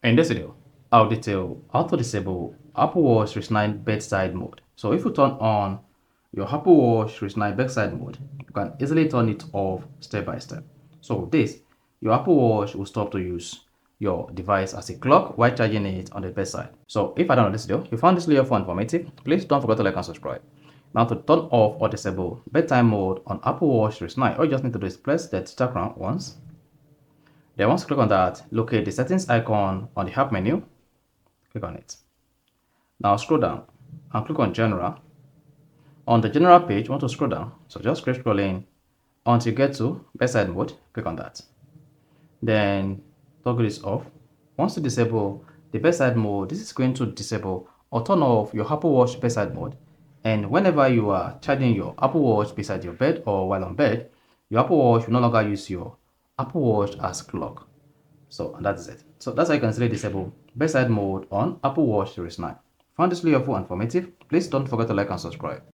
In this video, I'll detail how to disable Apple Watch Series 9 bedside mode. So if you turn on your Apple Watch Series 9 bedside mode, you can easily turn it off step by step. So with this, your Apple Watch will stop to use your device as a clock while charging it on the bedside. So if I don't know this video, you found this video informative, please don't forget to like and subscribe. Now to turn off or disable bedtime mode on Apple Watch Series 9, all you just need to do is press the digital crown once. Then once you click on that, locate the settings icon on the app menu, click on it. Now scroll down and click on general. On the general page, you want to scroll down, so just keep scrolling until you get to bedside mode, click on that. Then toggle this off. Once you disable the bedside mode, this is going to disable or turn off your Apple Watch bedside mode. And whenever you are charging your Apple Watch beside your bed or while on bed, your Apple Watch will no longer use your Apple Watch as clock. So that is it. So that's how you can easily disable bedside mode on Apple Watch Series 9. Found this video helpful and informative? Please don't forget to like and subscribe.